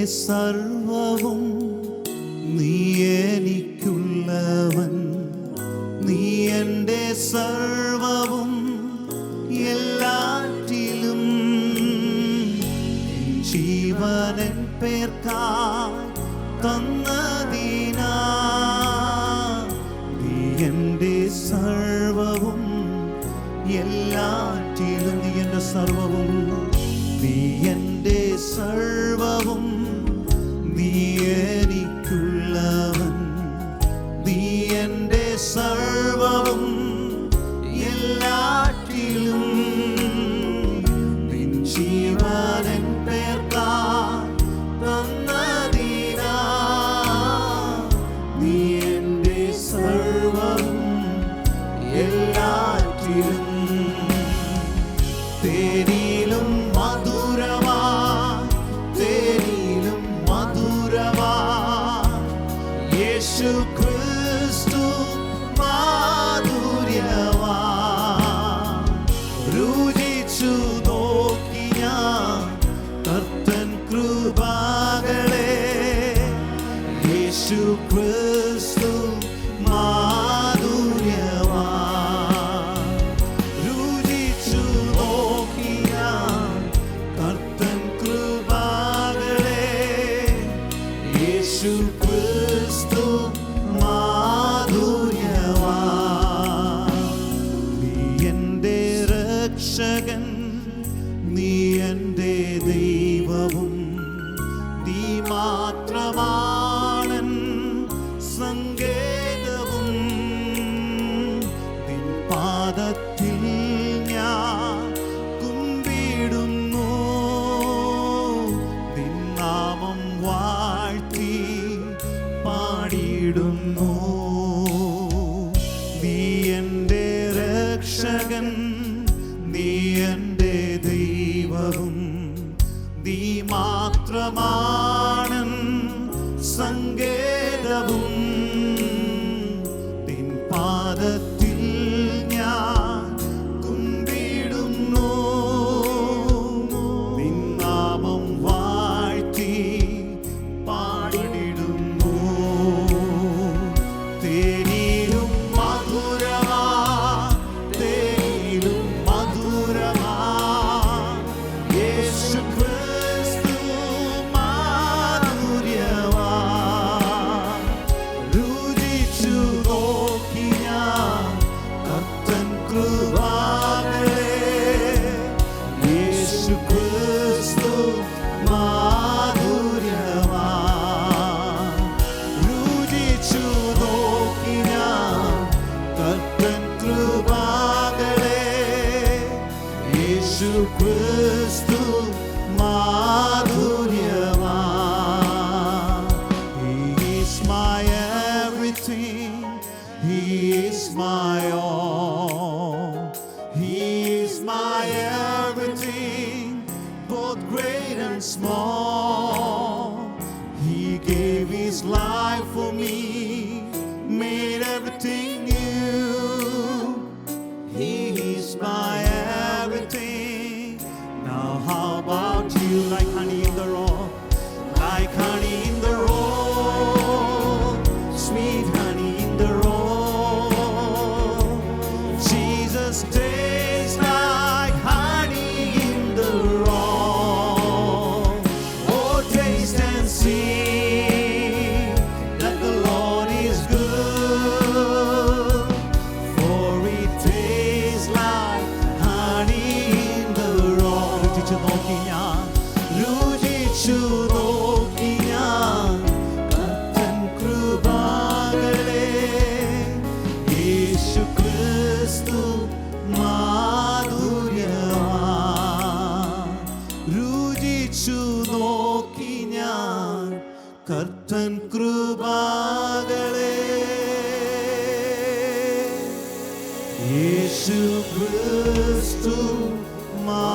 സർവവും നീ എനിക്കുള്ളവൻ, നീ എൻ്റെ സർവവും എല്ലാറ്റിലും. ജീവനൻ പേർക്കായി തന്നതിനാ നീ എൻ്റെ സർവവും എല്ലാറ്റിലും. നീ എൻ്റെ സർവവും, നീ എൻ്റെ സർവവും, നീ എനിക്കുള്ളവൻ, നീ എൻ്റെ സർവവും എല്ലാറ്റിലും. നിൻ ജീവനൻ പേർക്കായി തന്നതിനാ നീ എൻ്റെ സർവവും എല്ലാറ്റിലും. തേനിലും മധുരമാ, തേനിലും മധുരമാ യേശു ക്രിസ്തു മാധുര്യമാ. രുചിച്ചു നോക്കി ഞാൻ കർത്തൻ കൃപകളെ, യേശു ക്രിസ്തു മാധുര്യമാ. രുചിച്ചു നോക്കി ഞാൻ കർത്തൻ കൃപകളെ, യേശു ക്രിസ്തു മാധുര്യമാ. നീ എൻ്റെ രക്ഷകൻ, നീ എൻ്റെ ദൈവവും, നീ മാത്രമാണൻ സങ്കേതവും. നിൻ പാദത്തിൽ ഞാൻ കുമ്പിടുന്നു, നിൻ നാമം വാഴ്ത്തി പാടിയിടുന്നു. നീ എൻ്റെ രക്ഷകൻ, നീ എൻ്റെ ദൈവവും, നീ മാത്രമാണൻ സങ്കേതവും. നിൻ പാദത്തിൽ ഞാൻ കുമ്പിടുന്നു, നിൻ നാമം വാഴ്ത്തി പാടിടുന്നു. തേനിലും മധുരമാ, തേനിലും മധുരമാ യേശു ക്രിസ്തു മാധുര്യമാ. രുചിച്ചു നോക്കി ഞാൻ കർത്തൻ കൃപകളെ, യേശു ക്രിസ്തു മാധുര്യമാ. രുചിച്ചു നോക്കി ഞാൻ കർത്തൻ കൃപകളെ, യേശു ക്രിസ്തു മാധുര്യമാ. He is my everything, He is my all, He is my everything, both great and small. He gave His life for me, made everything new. He is my everything. Now how about you? Like honey in the rock, like honey in the rock, sweet honey in the rock. Jesus tastes like honey in the rock. Oh, taste and see that the Lord is good, for it tastes like honey in the rock. രുചിച്ചു നോക്കി ഞാൻ, രുചിച്ചു നോക്കി ഞാൻ കർത്തൻ കൃപകളെ, യേശു ക്രിസ്തു മാധുര്യമാ. രുചിച്ചു നോക്കി ഞാൻ കർത്തൻ കൃപകളെ, യേശു ക്രിസ്തു മാ